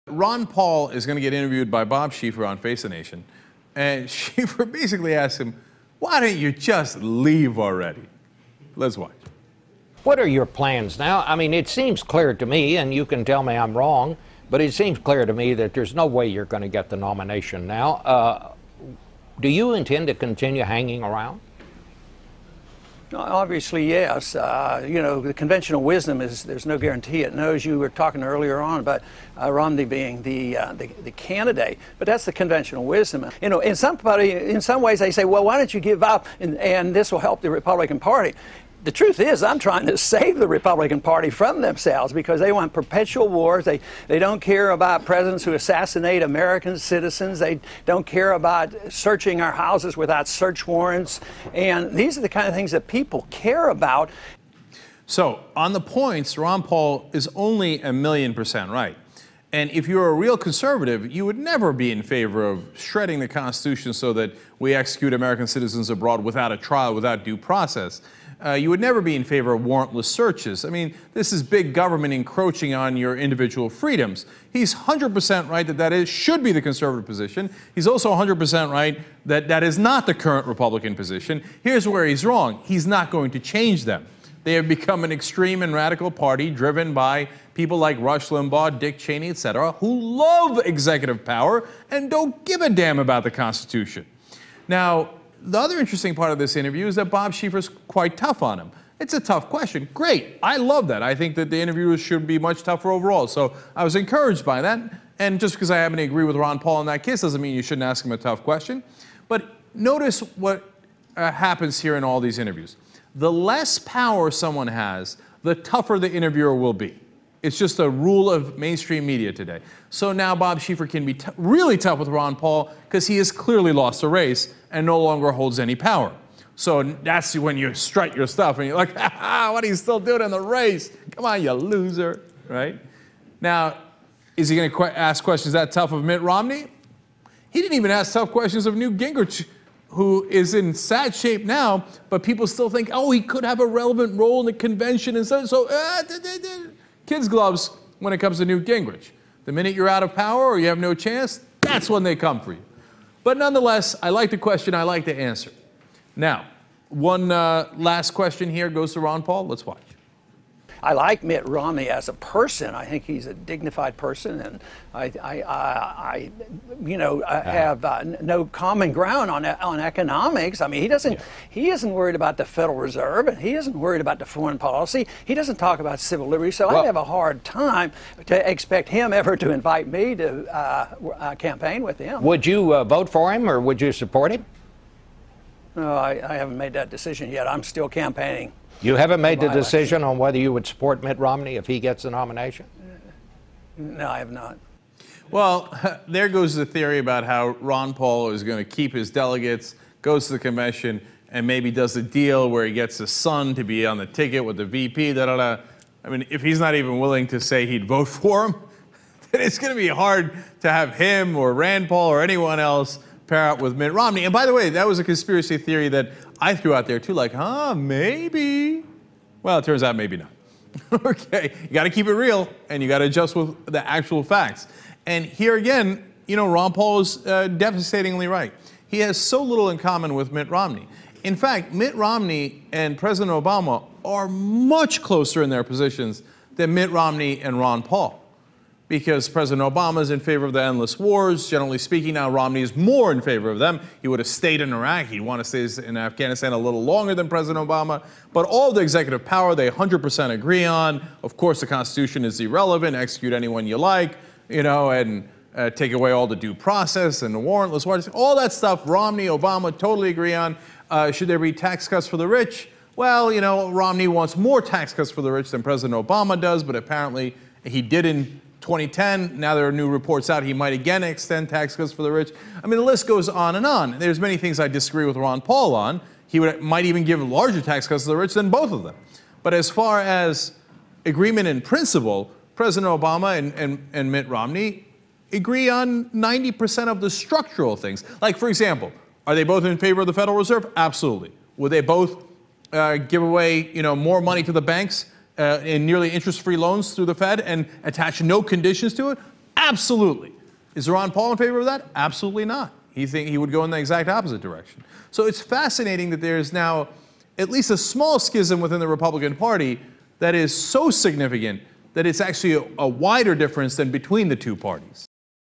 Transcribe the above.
Ron Paul is going to get interviewed by Bob Schieffer on Face the Nation, and Schieffer basically asks him, why don't you just leave already? Let's watch. What are your plans now? I mean, it seems clear to me, and you can tell me I'm wrong, but it seems clear to me that there's no way you're going to get the nomination now. Do you intend to continue hanging around? Obviously, yes. You know, the conventional wisdom is there's no guarantee. It knows. You were talking earlier on about Romney being the candidate, but that's the conventional wisdom. You know, in some ways they say, well, why don't you give up and this will help the Republican Party. The truth is, I'm trying to save the Republican Party from themselves because they want perpetual wars. They don't care about presidents who assassinate American citizens. They don't care about searching our houses without search warrants. And these are the kind of things that people care about. So on the points, Ron Paul is only 1,000,000% right. And if you're a real conservative, you would never be in favor of shredding the Constitution so that we execute American citizens abroad without a trial, without due process. You would never be in favor of warrantless searches. I mean, this is big government encroaching on your individual freedoms. He's 100% right that should be the conservative position. He's also 100% right that that is not the current Republican position. Here's where he's wrong. He's not going to change them. They have become an extreme and radical party driven by people like Rush Limbaugh, Dick Cheney, etc., who love executive power and don't give a damn about the Constitution. Now, the other interesting part of this interview is that Bob Schieffer's quite tough on him. It's a tough question. Great. I love that. I think that the interviewers should be much tougher overall. So I was encouraged by that. And just because I happen to agree with Ron Paul in that case doesn't mean you shouldn't ask him a tough question. But notice what happens here in all these interviews. The less power someone has, the tougher the interviewer will be. It's just a rule of mainstream media today. So now Bob Schieffer can be really tough with Ron Paul because he has clearly lost the race and no longer holds any power. So that's when you strut your stuff and you're like, what are you still doing in the race? Come on, you loser, right? Now, is he going to ask questions that tough of Mitt Romney? He didn't even ask tough questions of Newt Gingrich, who is in sad shape now, but people still think, oh, he could have a relevant role in the convention and so kids' gloves when it comes to Newt Gingrich. The minute you're out of power or you have no chance, that's when they come for you. But nonetheless, I like the question, I like the answer. Now, one last question here goes to Ron Paul. Let's watch. I like Mitt Romney as a person. I think he's a dignified person, and I have no common ground on economics. I mean, he isn't worried about the Federal Reserve, and he isn't worried about the foreign policy. He doesn't talk about civil liberties. So I have a hard time to expect him ever to invite me to campaign with him. Would you vote for him, or would you support him? No, I haven't made that decision yet. I'm still campaigning. You haven't made the decision on whether you would support Mitt Romney if he gets the nomination? No, I have not. Well, there goes the theory about how Ron Paul is going to keep his delegates, goes to the convention, and maybe does a deal where he gets his son to be on the ticket with the VP, I mean, if he's not even willing to say he'd vote for him, then it's going to be hard to have him or Rand Paul or anyone else pair out with Mitt Romney. And by the way, that was a conspiracy theory that I threw out there too, like, maybe. Well, it turns out maybe not. Okay, you got to keep it real, and you got to adjust with the actual facts. And here again, you know, Ron Paul is devastatingly right. He has so little in common with Mitt Romney. In fact, Mitt Romney and President Obama are much closer in their positions than Mitt Romney and Ron Paul. Because President Obama is in favor of the endless wars. Generally speaking, now Romney is more in favor of them. He would have stayed in Iraq. He'd want to stay in Afghanistan a little longer than President Obama. But all of the executive power, they 100% agree on. Of course, the Constitution is irrelevant. Execute anyone you like, you know, and take away all the due process and the warrantless warrants. All that stuff, Romney, Obama totally agree on. Should there be tax cuts for the rich? Well, you know, Romney wants more tax cuts for the rich than President Obama does, but apparently he did in 2010, now there are new reports out he might again extend tax cuts for the rich. I mean, the list goes on and on. There's many things I disagree with Ron Paul on. He might even give larger tax cuts to the rich than both of them. But as far as agreement in principle, President Obama and Mitt Romney agree on 90% of the structural things. Like, for example, are they both in favor of the Federal Reserve? Absolutely. Would they both give away, you know, more money to the banks in nearly interest-free loans through the Fed and attach no conditions to it? Absolutely. Is Ron Paul in favor of that? Absolutely not. He would go in the exact opposite direction. So it's fascinating that there's now at least a small schism within the Republican Party that is so significant that it's actually a wider difference than between the two parties.